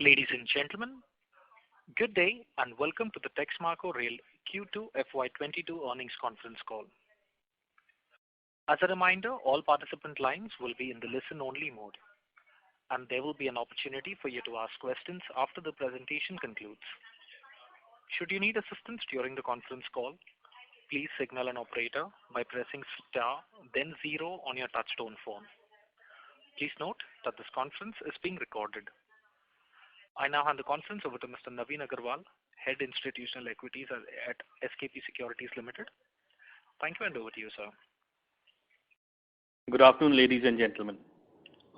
Ladies and gentlemen, good day and welcome to the Texmaco Rail Q2 FY22 earnings conference call. As a reminder, all participant lines will be in the listen-only mode, and there will be an opportunity for you to ask questions after the presentation concludes. Should you need assistance during the conference call, please signal an operator by pressing star then 0 on your touchtone phone. Please note that this conference is being recorded. I now hand the conference over to Mr. Naveen Agarwal, Head Institutional Equities at SKP Securities Limited. Thank you and over to you, sir. Good afternoon, ladies and gentlemen.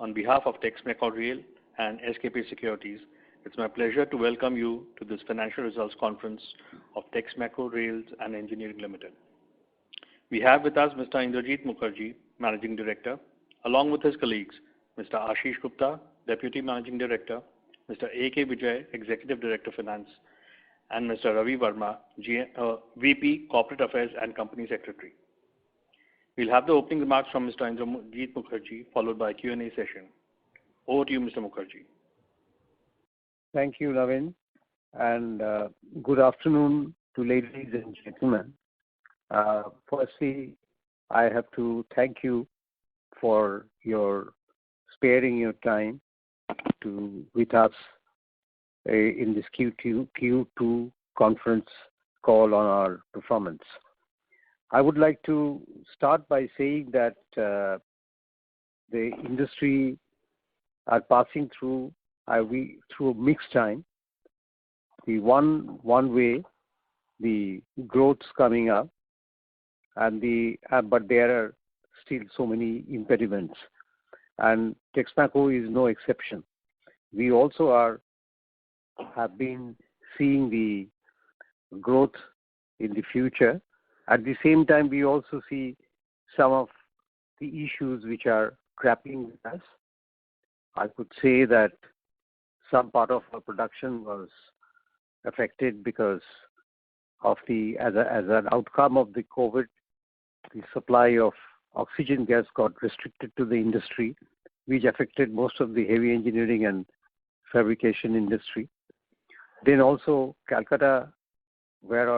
On behalf of Texmaco Rail and SKP Securities, it's my pleasure to welcome you to this financial results conference of Texmaco Rail and Engineering Limited. We have with us Mr. Indrajit Mukherjee, Managing Director, along with his colleagues, Mr. Ashish Gupta, Deputy Managing Director, Mr. A.K. Vijay, Executive Director Finance, and Mr. Ravi Verma, VP Corporate Affairs and Company Secretary. We'll have the opening remarks from Mr. Indrajit Mukherjee, followed by a Q&A session. Over to you, Mr. Mukherjee. Thank you, Naveen, and good afternoon to ladies and gentlemen. Firstly, I have to thank you for your sparing your time with us in this Q2 conference call on our performance. I would like to start by saying that the industry are passing through a mixed time. The one way the growth's coming up, and but there are still so many impediments, and Texmaco is no exception. We also have been seeing the growth in the future. At the same time, we also see some of the issues which are grappling with us. I could say that some part of our production was affected because of as an outcome of the COVID, the supply of oxygen gas got restricted to the industry, which affected most of the heavy engineering and fabrication industry. Then also Calcutta, where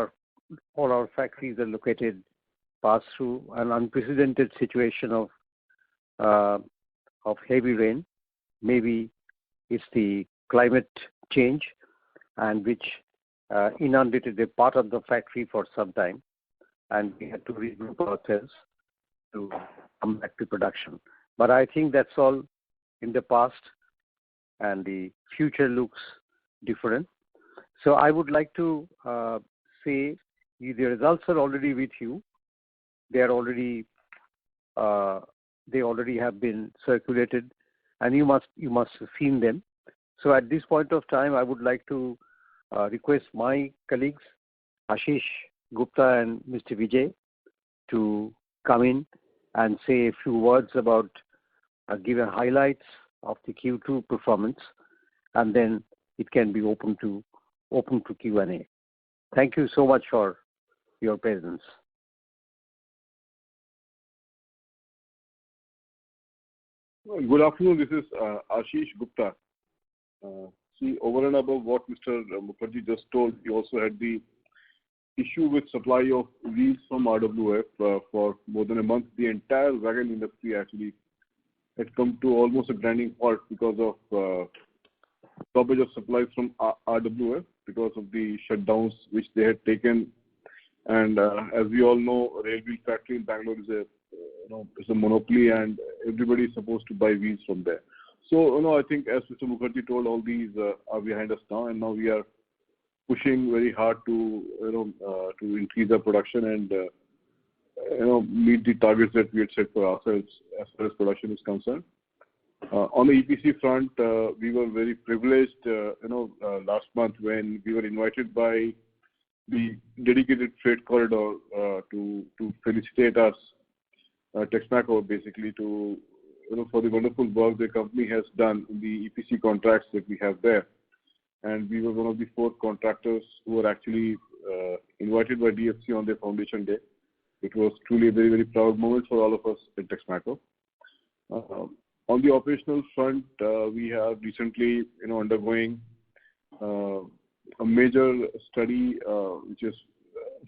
all our factories are located, passed through an unprecedented situation of heavy rain. Maybe it's the climate change, and which inundated a part of the factory for some time, and we had to regroup ourselves to come back to production. But I think that's all in the past, and the future looks different. So I would like to say the results are already with you. They already have been circulated, and you must have seen them. So at this point of time, I would like to request my colleagues, Ashish Gupta and Mr. Vijay, to come in and say a few words about give highlights of the Q2 performance, and then it can be open to Q&A. Thank you so much for your presence. Good afternoon. This is Ashish Gupta. See, over and above what Mr. Mukherjee just told, we also had the issue with supply of wheels from RWF for more than a month. The entire wagon industry actually had come to almost a grinding halt because of stoppage of supplies from RWF because of the shutdowns which they had taken. And as we all know, Rail Wheel Factory in Bangalore is a monopoly, and everybody is supposed to buy wheels from there. So I think as Mr. Mukherjee told, all these are behind us now, and now we are pushing very hard to increase our production and meet the targets that we had set for ourselves as far as production is concerned. On the EPC front, we were very privileged, last month when we were invited by the dedicated freight corridor to felicitate us, Texmaco, basically for the wonderful work the company has done in the EPC contracts that we have there. And we were one of the 4 contractors who were actually invited by DFC on their foundation day. It was truly a very, very proud moment for all of us at Texmaco. On the operational front, we have recently, undergoing a major study which is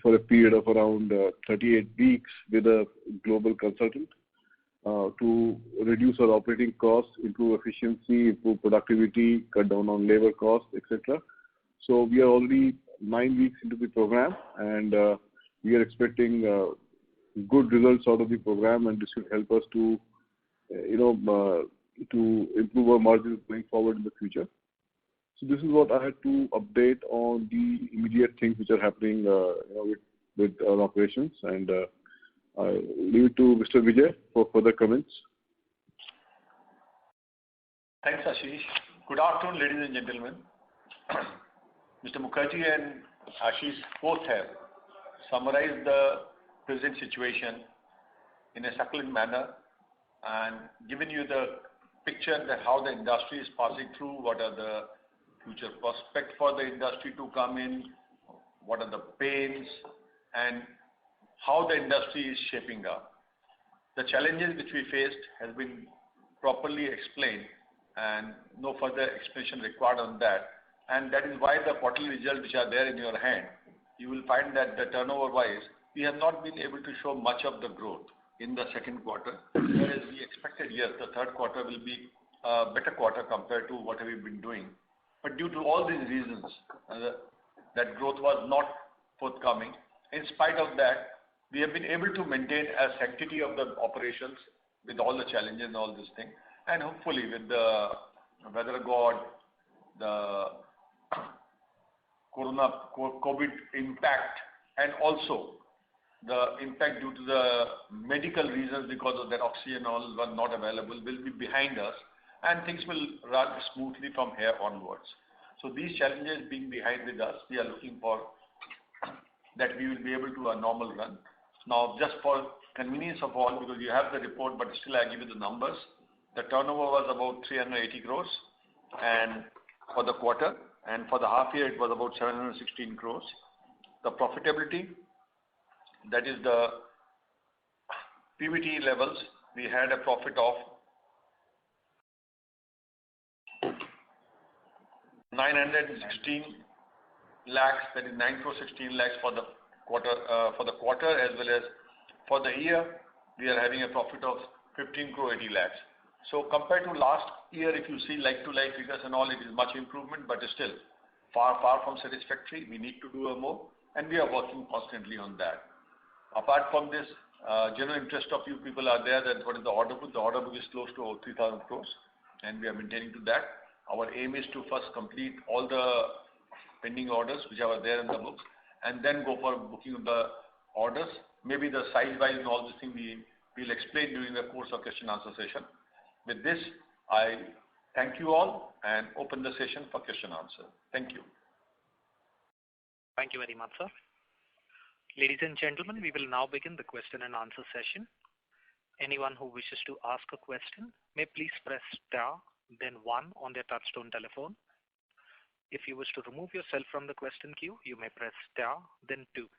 for a period of around 38 weeks with a global consultant to reduce our operating costs, improve efficiency, improve productivity, cut down on labor costs, etc. So we are already 9 weeks into the program, and we are expecting good results out of the program, and this will help us to, to improve our margins going forward in the future. So this is what I had to update on the immediate things which are happening with our operations, and I leave it to Mr. Vijay for further comments. Thanks, Ashish. Good afternoon, ladies and gentlemen. Mr. Mukherjee and Ashish both have summarized the present situation in a succulent manner and given you the picture that how the industry is passing through, what are the future prospects for the industry to come in, what are the pains, and how the industry is shaping up. The challenges which we faced has been properly explained and no further explanation required on that. And that is why the quarterly results which are there in your hand, you will find that the turnover wise, we have not been able to show much of the growth in the second quarter, whereas we expected, yes, the third quarter will be a better quarter compared to what we've been doing. But due to all these reasons, that growth was not forthcoming. In spite of that, we have been able to maintain a sanctity of the operations with all the challenges and all this thing. And hopefully with the weather god, the COVID impact, and also the impact due to the medical reasons because of that oxygen all was not available will be behind us, and things will run smoothly from here onwards. So these challenges being behind with us, we are looking for that we will be able to a normal run. Now, just for convenience of all, because you have the report, but still I give you the numbers. The turnover was about 380 crores and for the quarter, and for the half year it was about 716 crores. The profitability, that is the PBT levels, we had a profit of 916 lakhs, that is 9 crore 16 lakhs for the quarter, as well as for the year, we are having a profit of 15 crore 80 lakhs. So compared to last year, if you see like-to-like figures and all, it is much improvement, but still far from satisfactory. We need to do more, and we are working constantly on that. Apart from this, general interest of you people are there that what is the order book? The order book is close to 3,000 crores, and we are maintaining to that. Our aim is to first complete all the pending orders which are there in the books, and then go for booking of the orders. Maybe the size-wise and all this thing we will explain during the course of question-answer session. With this, I thank you all and open the session for question-answer. Thank you. Thank you very much, sir. Ladies and gentlemen, we will now begin the question-and-answer session. Anyone who wishes to ask a question may please press star, then 1 on their touchtone telephone. If you wish to remove yourself from the question queue, you may press star, then 2.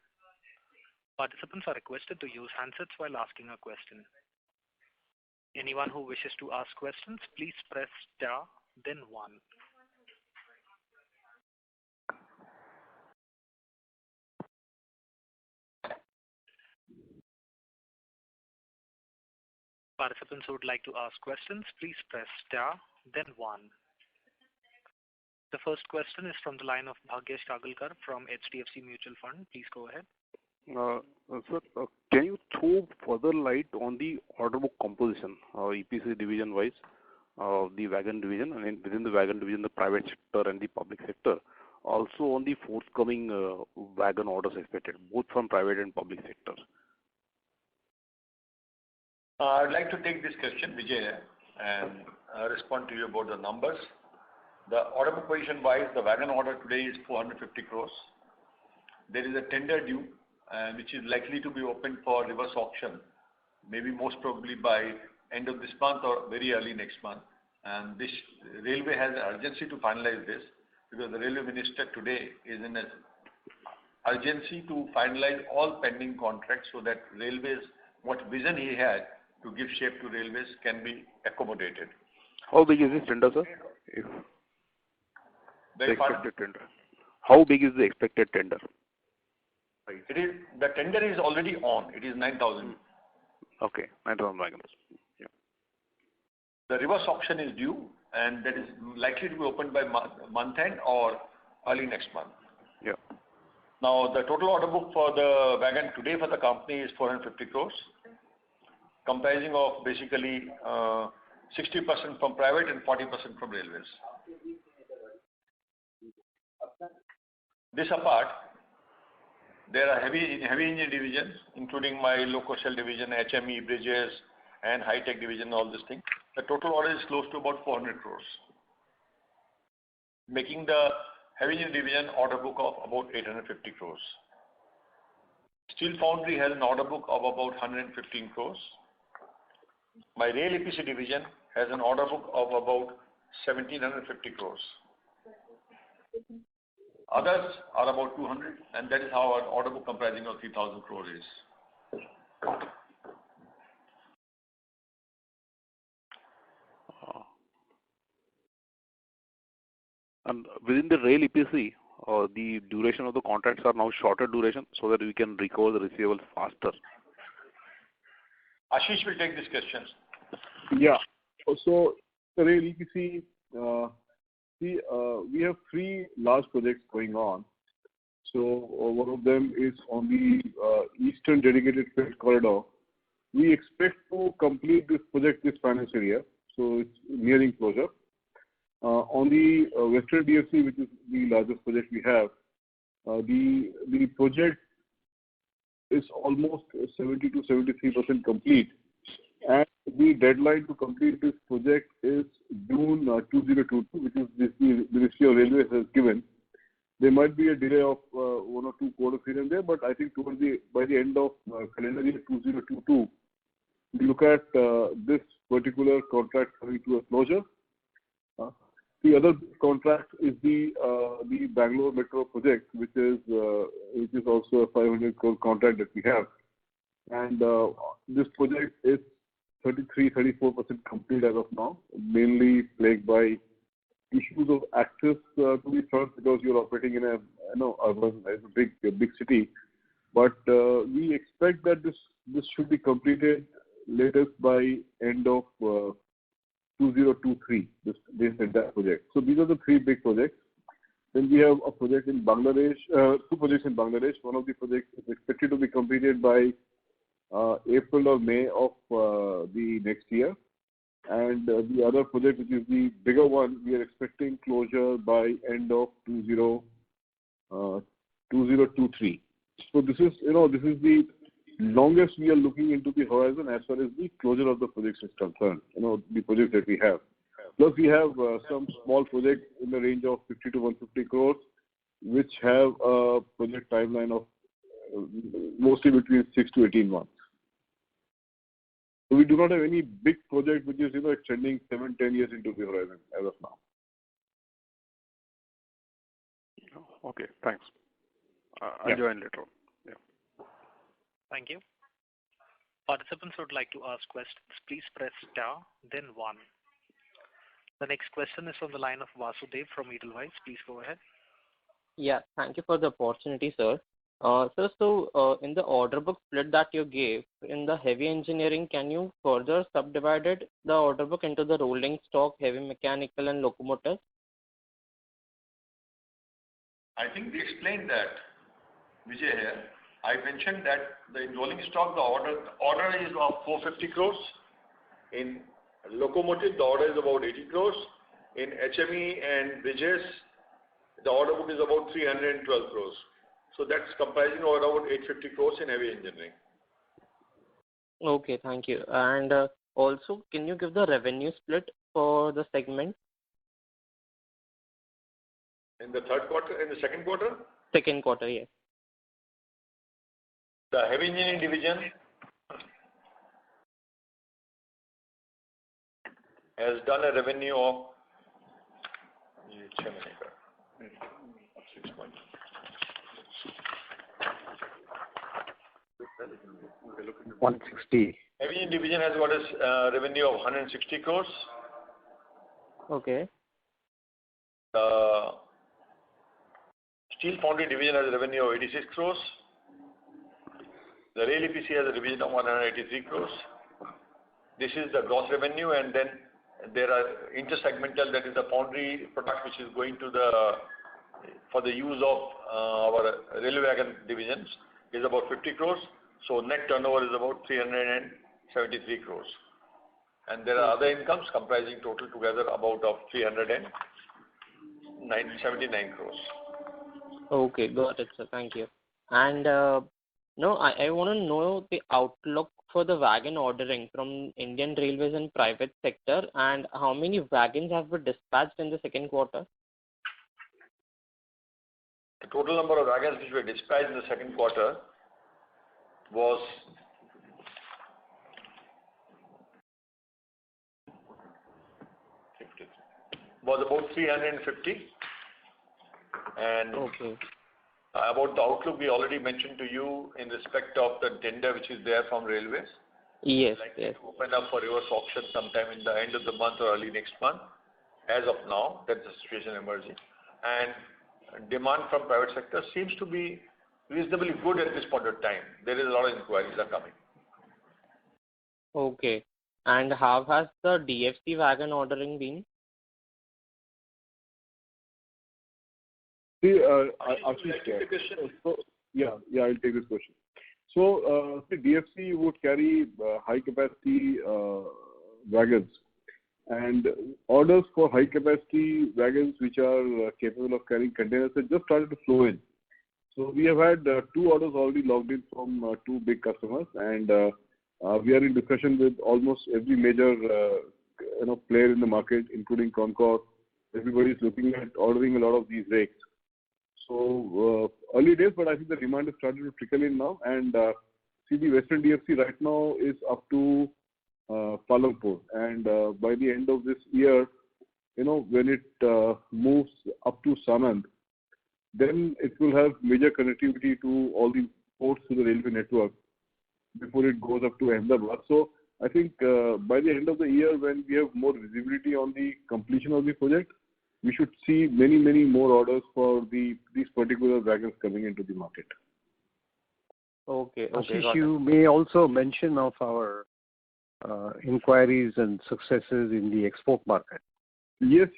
Participants are requested to use handsets while asking a question. Anyone who wishes to ask questions, please press star, then 1. Participants who would like to ask questions, please press star, then 1. The first question is from the line of Bhagyesh Kagalkar from HDFC Mutual Fund. Please go ahead. Sir, can you throw further light on the order book composition, EPC division wise, the wagon division, and within the wagon division, the private sector and the public sector, also on the forthcoming wagon orders expected, both from private and public sector? I'd like to take this question, Vijay, and respond to you about the numbers. The order book position wise, the wagon order today is 450 crores. There is a tender due, which is likely to be opened for reverse auction, maybe most probably by end of this month or very early next month. And this railway has an urgency to finalize this, because the railway minister today is in an urgency to finalize all pending contracts so that railways, what vision he had to give shape to railways, can be accommodated. How big is this tender, sir? The expected tender. How big is the expected tender? The tender is already on. It is 9,000. Okay, 9,000 wagons. Yeah. The reverse auction is due, and that is likely to be opened by month end or early next month. Yeah. Now, the total order book for the wagon today for the company is 450 crores, comprising of basically 60% from private and 40% from railways. This apart, there are heavy engine divisions, including my loco cell division, HME, bridges, and high-tech division, all this thing. The total order is close to about 400 crores, making the heavy engine division order book of about 850 crores. Steel Foundry has an order book of about 115 crores. My Rail EPC division has an order book of about 1,750 crores. Others are about 200, and that is how our order book comprising of 3,000 crores is. And within the rail EPC, the duration of the contracts are now shorter duration so that we can recover the receivables faster. Ashish will take these questions. Yeah. So, the rail EPC, we have 3 large projects going on. So, one of them is on the Eastern Dedicated Freight Corridor. We expect to complete this project this financial year, so it's nearing closure. On the Western DFC, which is the largest project we have, the project is almost 70 to 73% complete, and the deadline to complete this project is June 2022, which is the Ministry of Railways has given. There might be a delay of 1 or 2 quarters here and there, but I think by the end of calendar year 2022, we look at this particular contract coming to a closure. The other contract is the Bangalore Metro project, which is also a 500 crore contract that we have, and this project is 33-34% complete as of now, mainly plagued by issues of access to the front because you're operating in a urban, a big city. But we expect that this should be completed latest by end of 2023. This entire project. So these are the 3 big projects. Then we have a project in Bangladesh, 2 projects in Bangladesh. One of the projects is expected to be completed by April or May of the next year. And the other project, which is the bigger one, we are expecting closure by end of 2023. So this is the longest we are looking into the horizon as far as the closure of the projects is concerned. The projects that we have. Plus, we have some small projects in the range of 50 to 150 crores, which have a project timeline of mostly between 6 to 18 months. So we do not have any big project which is extending 7-10 years into the horizon as of now. Okay, thanks. I'll join later on. Yeah. Thank you. Participants who would like to ask questions, please press star, then 1. The next question is on the line of Vasudev from Edelweiss. Please go ahead. Yeah, thank you for the opportunity, sir. So in the order book split that you gave, in the heavy engineering, can you further subdivided the order book into the rolling stock, heavy mechanical, and locomotive? I think we explained that, Vijay here. I mentioned that in rolling stock, the order is of 450 crores. In locomotive, the order is about 80 crores. In HME and bridges, the order book is about 312 crores. So that's comprising of around 850 crores in heavy engineering. Okay, thank you. And also, can you give the revenue split for the segment? In the second quarter? Second quarter, yes. The heavy engineering division has done a revenue of 160. Heavy engineering division has got a revenue of 160 crores. Okay. Steel Foundry division has a revenue of 86 crores. The Rail EPC has a division of 183 crores. This is the gross revenue, and then there are intersegmental, that is the foundry product which is going to for the use of our railway wagon divisions is about 50 crores. So net turnover is about 373 crores. And there are other incomes comprising total together about of 379 crores. Okay, got it, sir. Thank you. And no, I want to know the outlook for the wagon ordering from Indian Railways and private sector, and how many wagons have been dispatched in the second quarter? The total number of wagons which were dispatched in the second quarter was about 350. And okay. About the outlook, we already mentioned to you in respect of the tender which is there from railways. Yes, Likely yes. to open up for reverse auction sometime in the end of the month or early next month. As of now, that's the situation emerging. And demand from private sector seems to be reasonably good at this point of time. There is a lot of inquiries are coming. Okay. And how has the DFC wagon ordering been? See, Ashish, so, I'll take this question. So, DFC would carry high capacity wagons, and orders for high capacity wagons which are capable of carrying containers have just started to flow in. So we have had 2 orders already logged in from 2 big customers, and we are in discussion with almost every major player in the market, including Concor. Everybody is looking at ordering a lot of these rakes. So early days, but I think the demand has started to trickle in now, and see, the Western DFC right now is up to Palampur, and by the end of this year, when it moves up to Sanand, then it will have major connectivity to all the ports to the railway network before it goes up to Ahmedabad. So I think by the end of the year, when we have more visibility on the completion of the project, we should see many, many more orders for these particular wagons coming into the market. Okay. Ashish, you may also mention of our inquiries and successes in the export market. Yes.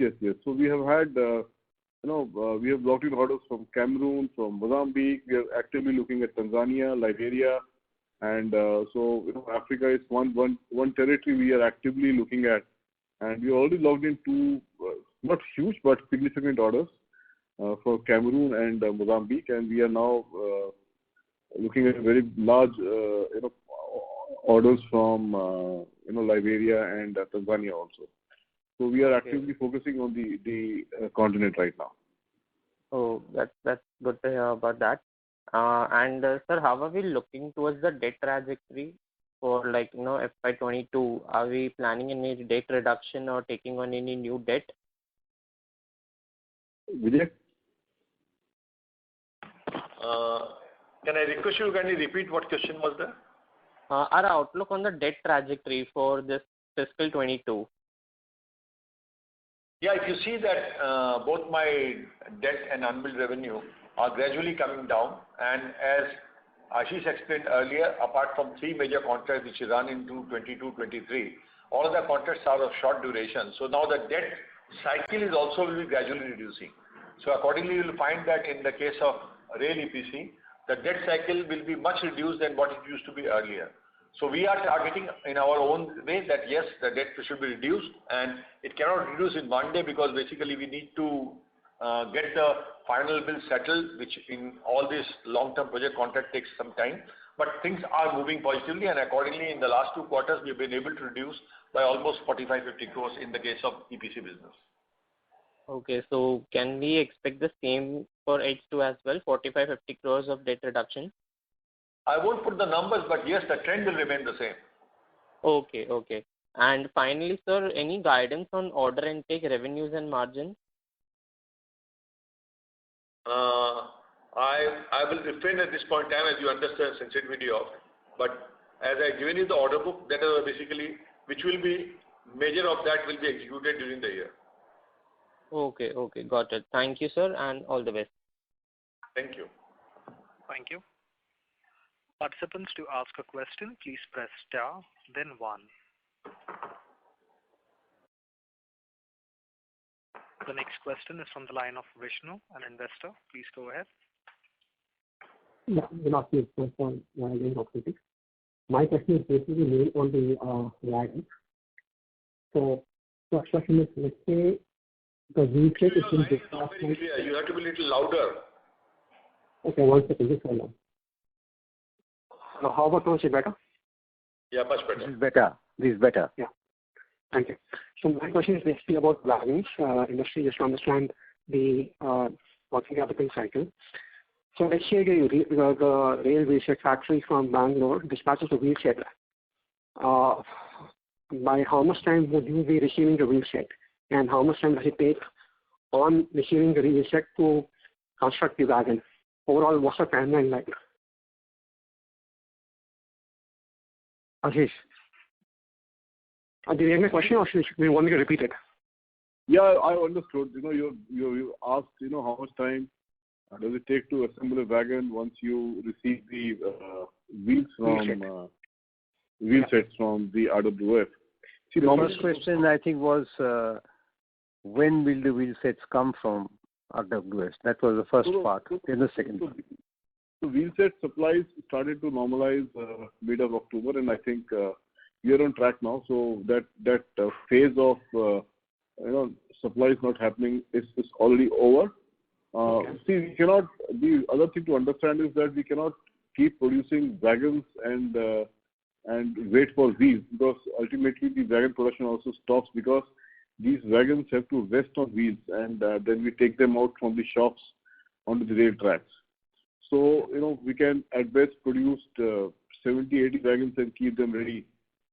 So we have had, we have locked in orders from Cameroon, from Mozambique. We are actively looking at Tanzania, Liberia, and Africa is one territory we are actively looking at, and we already logged in 2, not huge but significant orders for Cameroon and Mozambique, and we are now looking at very large, orders from Liberia and Tanzania also. So we are actively focusing on the continent right now. Oh, that's good to hear about that. And sir, how are we looking towards the debt trajectory for FY22? Are we planning any debt reduction or taking on any new debt? Vijay? Can I request you, can you repeat what question was there? Our outlook on the debt trajectory for this fiscal 22. Yeah, if you see that both my debt and unbilled revenue are gradually coming down, and as Ashish explained earlier, apart from 3 major contracts which run into 22-23, all of the contracts are of short duration. So now the debt cycle is also will be gradually reducing. So accordingly, you will find that in the case of Rail EPC, the debt cycle will be much reduced than what it used to be earlier. So we are targeting in our own way that yes, the debt should be reduced, and it cannot reduce in one day because basically we need to get the final bill settled, which in all this long-term project contract takes some time. But things are moving positively, and accordingly in the last 2 quarters we have been able to reduce by almost 45-50 crores in the case of EPC business. Okay, so can we expect the same for H2 as well, 45-50 crores of debt reduction? I won't put the numbers, but yes, the trend will remain the same. Okay. And finally, sir, any guidance on order intake, revenues and margins? I will refrain at this point in time, as you understand sensitivity of, but as I given you the order book, that is basically, which will be, major of that will be executed during the year. Okay, got it. Thank you, sir, and all the best. Thank you. Thank you. Participants, to ask a question, please press star, then 1. The next question is from the line of Vishnu, an investor. Please go ahead. Yeah, good afternoon. Thanks for the opportunity. My question is basically made on the wagons. So, first question is, let's say the reset is in discussed. You have to be a little louder. Okay, one second, just hold on. How about now? Is it better? Yeah, much better. This is better. This is better. Yeah. Thank you. So my question is basically about wagons industry, just to understand the working capital cycle. So let's say the rail wheelset factory from Bangalore dispatches the wheelset. By how much time would you be receiving the wheelset? And how much time does it take on receiving the wheelset to construct the wagon? Overall, what's the timeline like? Ashish. Did you hear my question, or should we want me to repeat it? Yeah, I understood. You asked, how much time does it take to assemble a wagon once you receive the wheel sets from the RWF? See, the first question I think was when will the wheel sets come from RWF? That was the first part. Then the second part. So wheel set supplies started to normalize mid of October, and I think we are on track now. So that phase of supplies not happening is already over. See, we cannot. The other thing to understand is that we cannot keep producing wagons and wait for wheels, because ultimately the wagon production also stops, because these wagons have to rest on wheels, and then we take them out from the shops onto the rail tracks. So we can at best produce 70-80 wagons and keep them ready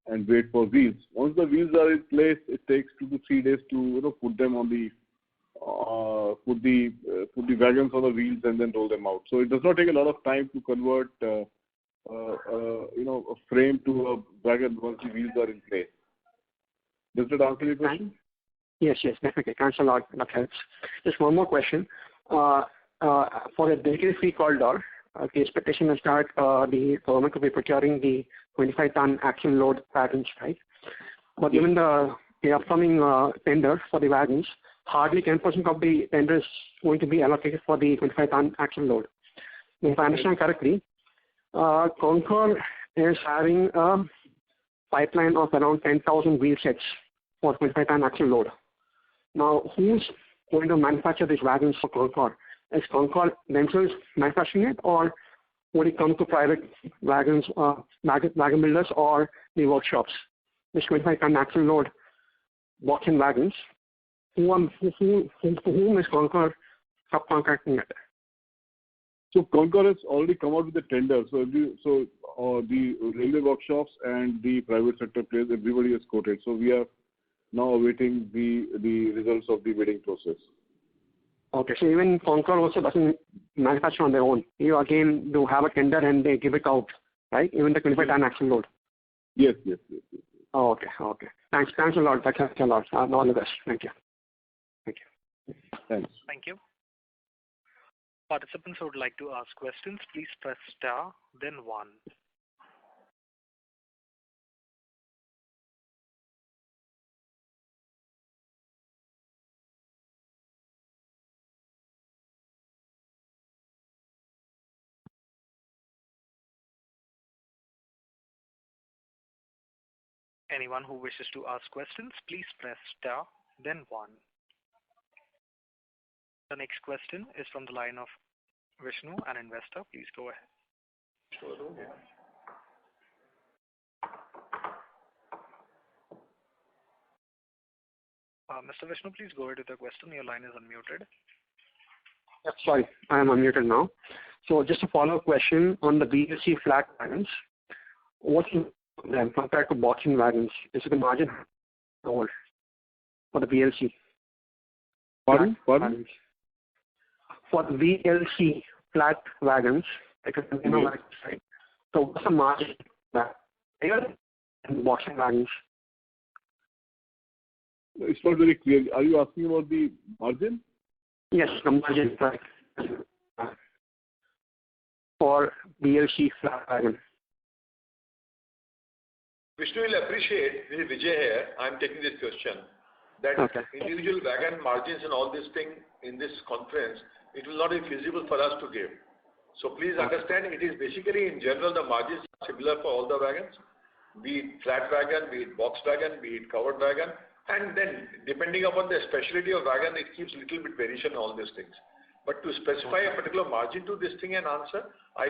and wait for wheels. Once the wheels are in place, it takes 2 to 3 days to put them on the put the wagons on the wheels and then roll them out. So it does not take a lot of time to convert a frame to a wagon once the wheels are in place. Does that answer your question? Yes, definitely. Thanks a lot. That helps. Just one more question. For a dedicated corridor, the expectation is that the government will be procuring the 25-ton axle load wagons, right? But given the upcoming tender for the wagons, hardly 10% of the tender is going to be allocated for the 25-ton axle load. If I understand correctly, Concor is having a pipeline of around 10,000 wheel sets for 25-ton axle load. Now, who's going to manufacture these wagons for Concor? Is Concor themselves manufacturing it, or would it come to private wagon builders or the workshops? This 25-ton axle load boxing wagons, whom is Concor subcontracting it? So Concor has already come out with the tender. So the railway workshops and the private sector players, everybody has quoted. So we are now awaiting the results of the bidding process. Okay, so even Concor also doesn't manufacture on their own. You again do have a tender and they give it out, right? Even the 25-ton axle load. Yes. Oh, okay. Thanks a lot. That helps a lot. All the best. Thank you. Thanks. Thank you. Participants who would like to ask questions, please press star, then 1. Anyone who wishes to ask questions, please press star, then 1. The next question is from the line of Vishnu, an investor. Please go ahead. Mr. Vishnu, please go ahead with the question. Your line is unmuted. Sorry, I am unmuted now. So just a follow-up question on the BLC flat wagons. What's them compared to boxing wagons? Is the margin lower for the BLC? Pardon? For the VLC flat wagons, right? So what's the margin higher than the boxing wagons? It's not very clear. Are you asking about the margin? Yes, the margin, right. for BLC flat wagon? Vishnu will appreciate, this is Vijay here, I am taking this question, that individual wagon margins and all this thing in this conference, it will not be feasible for us to give. So please understand, it is basically in general the margins are similar for all the wagons, be it flat wagon, be it box wagon, be it covered wagon, and then depending upon the specialty of wagon, it keeps little bit variation all these things. But to specify a particular margin to this thing and answer, I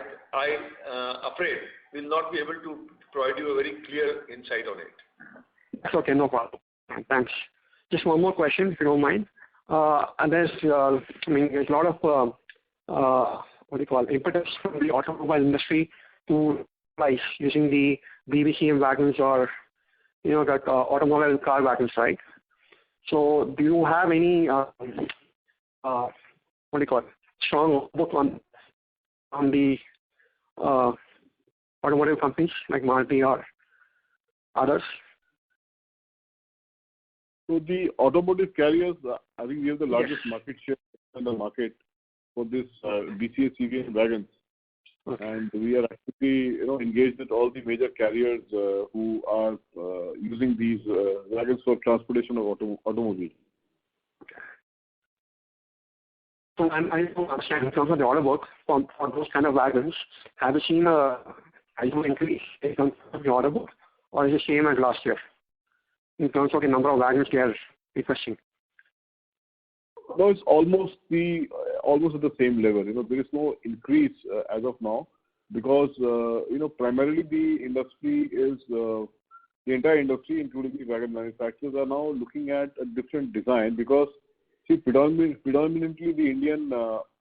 afraid will not be able to provide you a very clear insight on it. That's okay, no problem. Thanks. Just one more question, if you don't mind. And there's a lot of impetus from the automobile industry to price using the BVCM wagons or that automobile car wagons, right? So do you have any strong book on the automotive companies like Maruti or others? So the automotive carriers, I think we have the largest market share in the market for this BCA CVN wagons. Okay. And we are actually engaged with all the major carriers who are using these wagons for transportation of automobiles. Okay. So I don't understand in terms of the order book for those kind of wagons, have you seen a increase in terms of the order book, or is it the same as last year in terms of the number of wagons they are requesting? No, it's almost at the same level. There is no increase as of now because primarily the industry is the entire industry, including the wagon manufacturers, are now looking at a different design because predominantly the Indian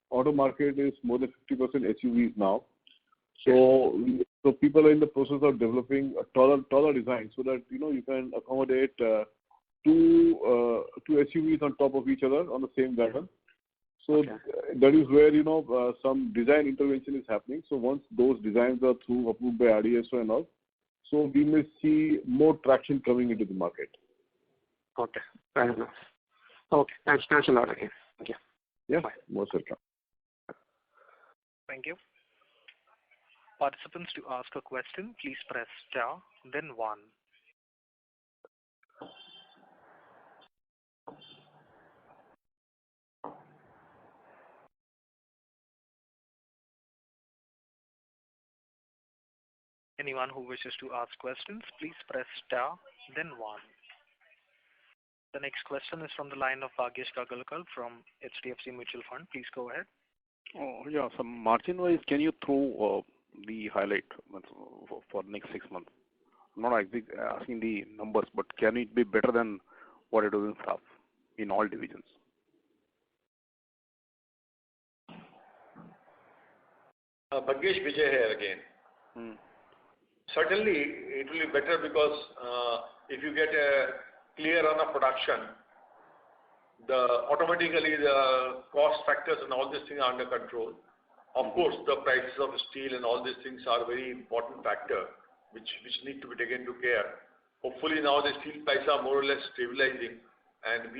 auto market is more than 50% SUVs now. So people are in the process of developing a taller design so that you can accommodate two SUVs on top of each other on the same wagon. So that is where some design intervention is happening. So once those designs are approved by RDSO and all, so we may see more traction coming into the market. Okay, fair enough. Okay, thanks a lot again. Thank you. Yeah, bye. Most welcome. Thank you. Participants, to ask a question, please press star, then 1. Anyone who wishes to ask questions, please press star, then 1. The next question is from the line of Bhagyesh Kagalkar from HDFC Mutual Fund. Please go ahead. Oh, yeah. So margin-wise, can you throw the highlight for next 6 months? I'm not asking the numbers, but can it be better than what it was in all divisions? Bhagyesh, Vijay here again. Certainly, it will be better because if you get a clear run of production, automatically the cost factors and all these things are under control. Of course, the prices of steel and all these things are a very important factor which need to be taken into care. Hopefully now the steel prices are more or less stabilizing, and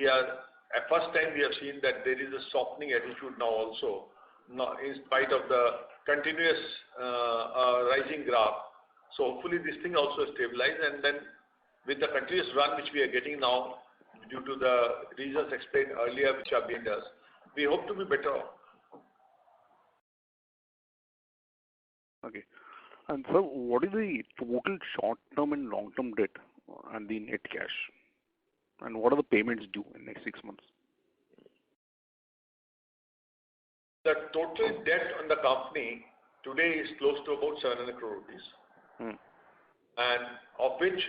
at first time we have seen that there is a softening attitude now also, in spite of the continuous rising graph. So hopefully this thing also stabilize, and then with the continuous run which we are getting now due to the reasons explained earlier which are being done, we hope to be better off. Okay. And so what is the total short-term and long-term debt and the net cash? And what are the payments due in the next 6 months? The total debt on the company today is close to about 700 crore rupees. And of which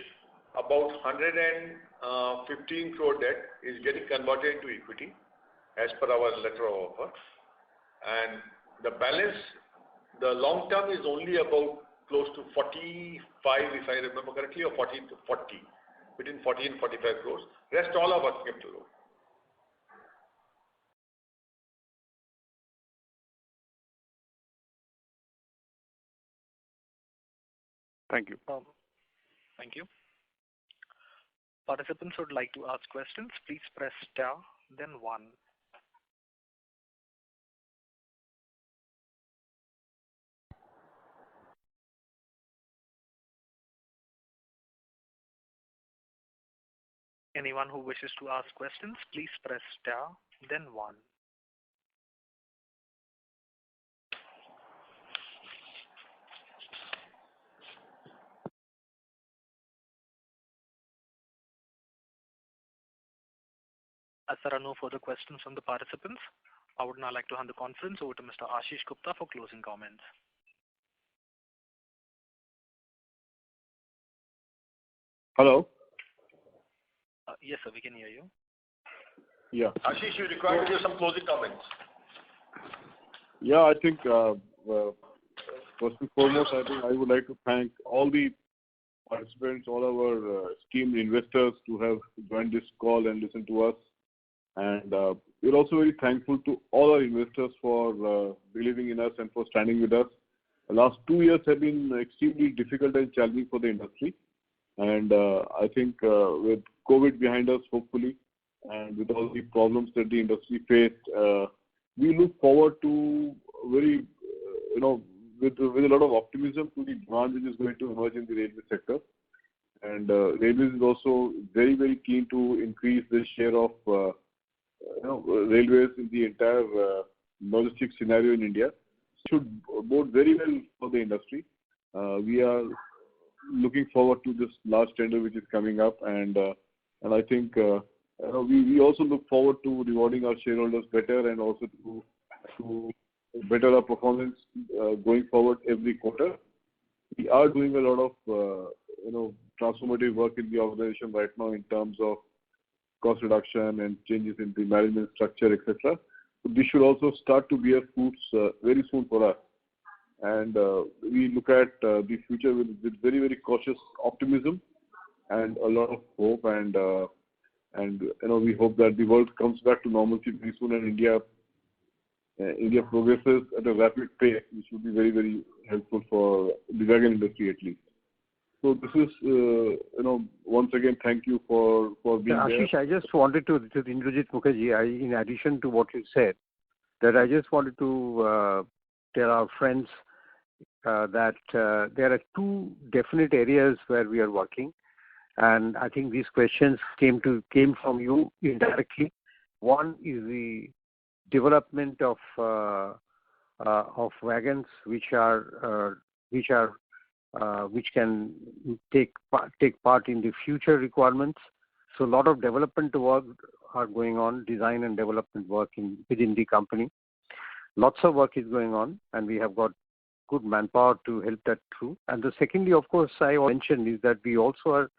about 115 crore debt is getting converted into equity as per our letter of offer. And the balance, the long term is only about close to 45, if I remember correctly, or 40 to 40, between 40 and 45 crores. Rest all are working capital loan. Thank you. Thank you. Participants would like to ask questions, please press star, then 1. Anyone who wishes to ask questions, please press star, then 1. As there are no further questions from the participants, I would now like to hand the conference over to Mr. Ashish Gupta for closing comments. Hello? Yes, sir, we can hear you. Yeah. Ashish, you require to give some closing comments. Yeah, I think first and foremost, I think I would like to thank all the participants, all our esteemed investors to have joined this call and listened to us. And we're also very thankful to all our investors for believing in us and for standing with us. The last 2 years have been extremely difficult and challenging for the industry. And I think with COVID behind us, hopefully, and with all the problems that the industry faced, we look forward to very, with a lot of optimism to the demand which is going to emerge in the railway sector. And Railways is also very, very keen to increase the share of railways in the entire logistics scenario in India. Should bode very well for the industry. We are looking forward to this large tender which is coming up, and I think we also look forward to rewarding our shareholders better and also to better our performance going forward every quarter. We are doing a lot of transformative work in the organization right now in terms of cost reduction and changes in the management structure, etc. So this should also start to bear fruits very soon for us. And we look at the future with very, very cautious optimism and a lot of hope. And we hope that the world comes back to normalcy very soon, and India progresses at a rapid pace, which would be very, very helpful for the wagon industry at least. So this is, once again, thank you for being Ashish, there. I just wanted to, this is Indrajit Mukherjee, in addition to what you said, that I just wanted to tell our friends that there are 2 definite areas where we are working, and I think these questions came from you indirectly. One is the development of wagons which can take part in the future requirements. So a lot of development work are going on, design and development work within the company. Lots of work is going on, and we have got good manpower to help that through. And the secondly, of course, I mentioned is that we also are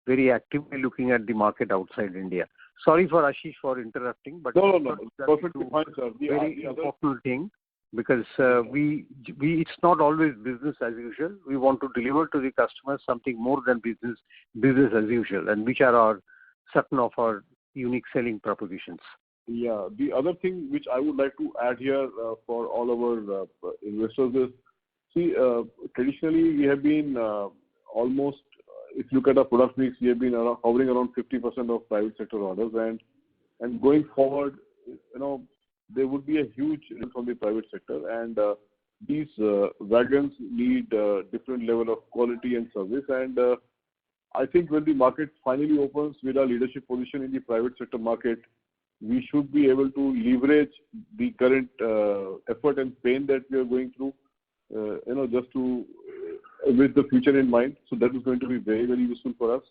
very actively looking at the market outside India. Sorry for Ashish for interrupting, but no, perfectly fine, sir. Very important thing, because it's not always business as usual. We want to deliver to the customers something more than business as usual, and which are certain of our unique selling propositions. Yeah, the other thing which I would like to add here for all our investors is, see, traditionally we have been almost, if you look at our product mix, we have been hovering around 50% of private sector orders, and going forward, there would be a huge influence from the private sector, and these wagons need different level of quality and service, and I think when the market finally opens with our leadership position in the private sector market, we should be able to leverage the current effort and pain that we are going through, just to with the future in mind. So that is going to be very, very useful for us.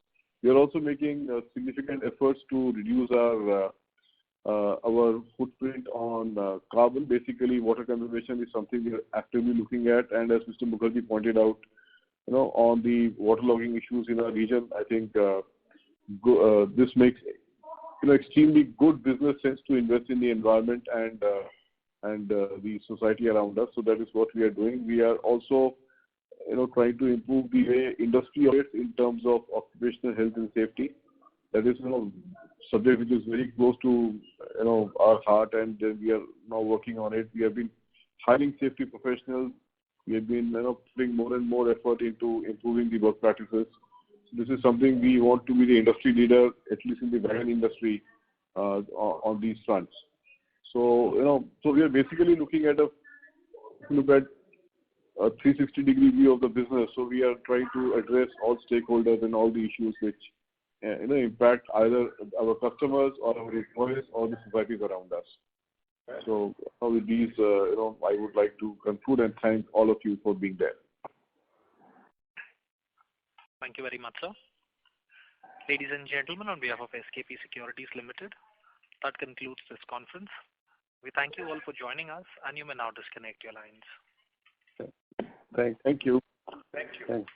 We are also making significant efforts to reduce our footprint on carbon. Basically, water conservation is something we are actively looking at, and as Mr. Mukherjee pointed out, on the waterlogging issues in our region, I think this makes extremely good business sense to invest in the environment and the society around us. So that is what we are doing. We are also trying to improve the way industry operates in terms of occupational health and safety. That is subject which is very close to our heart, and we are now working on it. We have been hiring safety professionals. We have been putting more and more effort into improving the work practices. This is something we want to be the industry leader, at least in the wagon industry, on these fronts. So we are basically looking at a 360-degree view of the business. So we are trying to address all stakeholders and all the issues which impact either our customers or our employees or the societies around us. So with these, I would like to conclude and thank all of you for being there. Thank you very much, sir. Ladies and gentlemen, on behalf of SKP Securities Limited, that concludes this conference. We thank you all for joining us, and you may now disconnect your lines. Thank you. Thank you. Thanks.